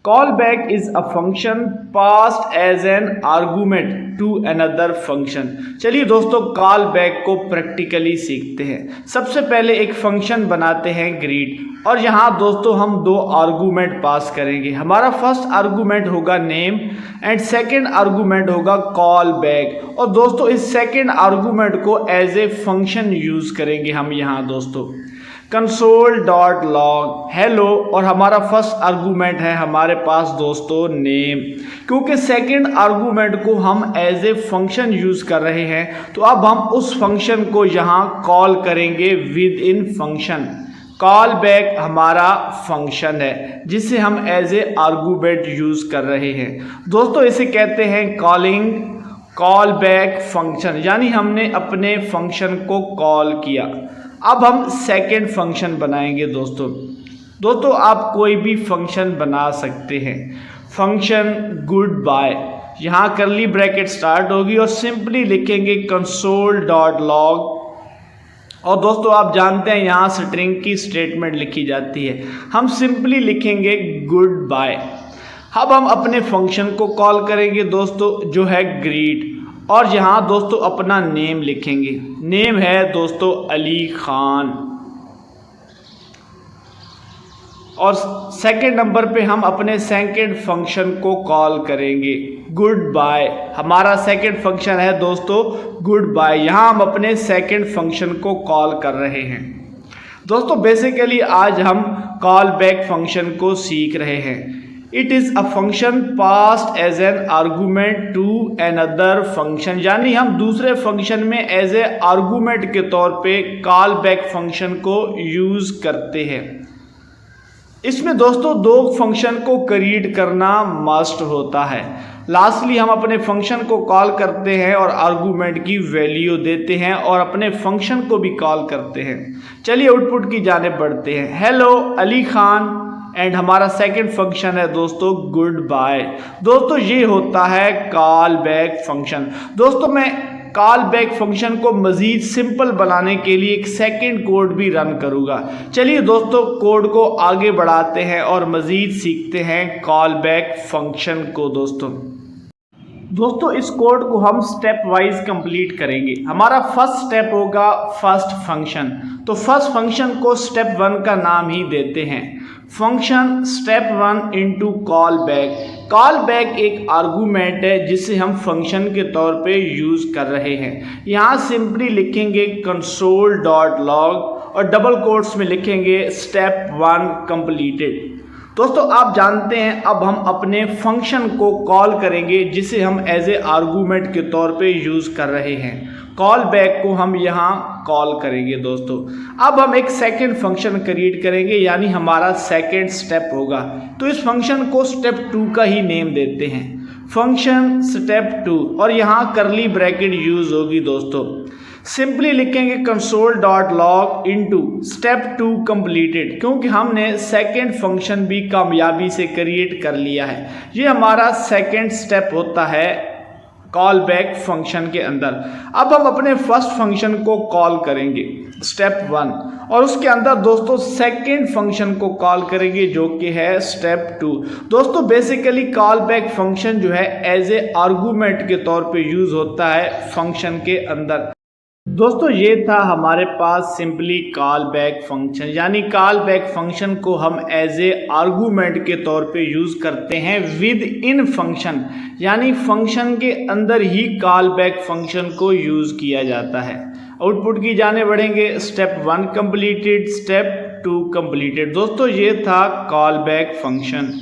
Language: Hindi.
Callback is a function passed as an argument to another function। चलिए दोस्तों कॉल बैक को प्रैक्टिकली सीखते हैं। सबसे पहले एक फंक्शन बनाते हैं ग्रीट और यहाँ दोस्तों हम दो आर्गूमेंट पास करेंगे। हमारा फर्स्ट आर्गूमेंट होगा नेम एंड सेकंड आर्गूमेंट होगा कॉल बैक। और दोस्तों इस सेकंड आर्गूमेंट को एज ए फंक्शन यूज करेंगे हम यहाँ दोस्तों console.log हेलो। और हमारा फर्स्ट आर्गूमेंट है हमारे पास दोस्तों नेम। क्योंकि सेकंड आर्गूमेंट को हम एज ए फंक्शन यूज कर रहे हैं तो अब हम उस फंक्शन को यहाँ कॉल करेंगे with in function. Call back हमारा फंक्शन है जिसे हम एज ए आर्गूमेंट यूज कर रहे हैं दोस्तों। इसे कहते हैं कॉलिंग कॉल बैक फंक्शन, यानी हमने अपने फंक्शन को कॉल किया। अब हम सेकेंड फंक्शन बनाएंगे दोस्तों आप कोई भी फंक्शन बना सकते हैं। फंक्शन गुड बाय, यहाँ करली ब्रैकेट स्टार्ट होगी और सिंपली लिखेंगे console.log। और दोस्तों आप जानते हैं यहाँ स्ट्रिंग की स्टेटमेंट लिखी जाती है, हम सिंपली लिखेंगे गुड बाय। अब हम अपने फंक्शन को कॉल करेंगे दोस्तों जो है ग्रीट, और यहाँ दोस्तों अपना नेम लिखेंगे। नेम है दोस्तों अली खान। और सेकंड नंबर पे हम अपने सेकंड फंक्शन को कॉल करेंगे गुड बाय। हमारा सेकंड फंक्शन है दोस्तों गुड बाय, यहाँ हम अपने सेकंड फंक्शन को कॉल कर रहे हैं दोस्तों। बेसिकली आज हम कॉल बैक फंक्शन को सीख रहे हैं। It is a function passed as an argument to another function, यानी हम दूसरे फंक्शन में एज ए आर्गूमेंट के तौर पे कॉल बैक फंक्शन को यूज करते हैं। इसमें दोस्तों दो फंक्शन को क्रिएट करना मस्ट होता है। लास्टली हम अपने फंक्शन को कॉल करते हैं और आर्गूमेंट की वैल्यू देते हैं और अपने फंक्शन को भी कॉल करते हैं। चलिए आउटपुट की जाने बढ़ते हैं। हेलो अली खान एंड हमारा सेकंड फंक्शन है दोस्तों गुड बाय। दोस्तों ये होता है कॉल बैक फंक्शन। दोस्तों मैं कॉल बैक फंक्शन को मज़ीद सिंपल बनाने के लिए एक सेकंड कोड भी रन करूँगा। चलिए दोस्तों कोड को आगे बढ़ाते हैं और मज़ीद सीखते हैं कॉल बैक फंक्शन को दोस्तों इस कोड को हम स्टेप वाइज कंप्लीट करेंगे। हमारा फर्स्ट स्टेप होगा फर्स्ट फंक्शन, तो फर्स्ट फंक्शन को स्टेप 1 का नाम ही देते हैं function step 1 into call back. Call back एक आर्गूमेंट है जिसे हम फंक्शन के तौर पे यूज कर रहे हैं। यहाँ सिंपली लिखेंगे console.log और डबल कोट्स में लिखेंगे स्टेप 1 कंप्लीटेड। दोस्तों आप जानते हैं अब हम अपने फंक्शन को कॉल करेंगे जिसे हम एज ए आर्गूमेंट के तौर पे यूज कर रहे हैं। कॉल बैक को हम यहाँ कॉल करेंगे दोस्तों। अब हम एक सेकंड फंक्शन क्रिएट करेंगे, यानी हमारा सेकंड स्टेप होगा। तो इस फंक्शन को स्टेप 2 का ही नेम देते हैं फंक्शन स्टेप 2, और यहाँ करली ब्रैकेट यूज होगी दोस्तों। सिंपली लिखेंगे console.log इनटू स्टेप 2 कंप्लीटेड, क्योंकि हमने सेकंड फंक्शन भी कामयाबी से क्रिएट कर लिया है। ये हमारा सेकंड स्टेप होता है कॉल बैक फंक्शन के अंदर। अब हम अपने फर्स्ट फंक्शन को कॉल करेंगे स्टेप 1 और उसके अंदर दोस्तों सेकंड फंक्शन को कॉल करेंगे जो कि है स्टेप 2। दोस्तों बेसिकली कॉल बैक फंक्शन जो है एज ए आर्गूमेंट के तौर पे यूज होता है फंक्शन के अंदर। दोस्तों ये था हमारे पास सिंपली कॉल बैक फंक्शन, यानी कॉल बैक फंक्शन को हम एज ए आर्गूमेंट के तौर पे यूज करते हैं विद इन फंक्शन, यानी फंक्शन के अंदर ही कॉल बैक फंक्शन को यूज किया जाता है। आउटपुट की जाने बढ़ेंगे स्टेप 1 कंप्लीटेड, स्टेप 2 कंप्लीटेड। दोस्तों ये था कॉल बैक फंक्शन।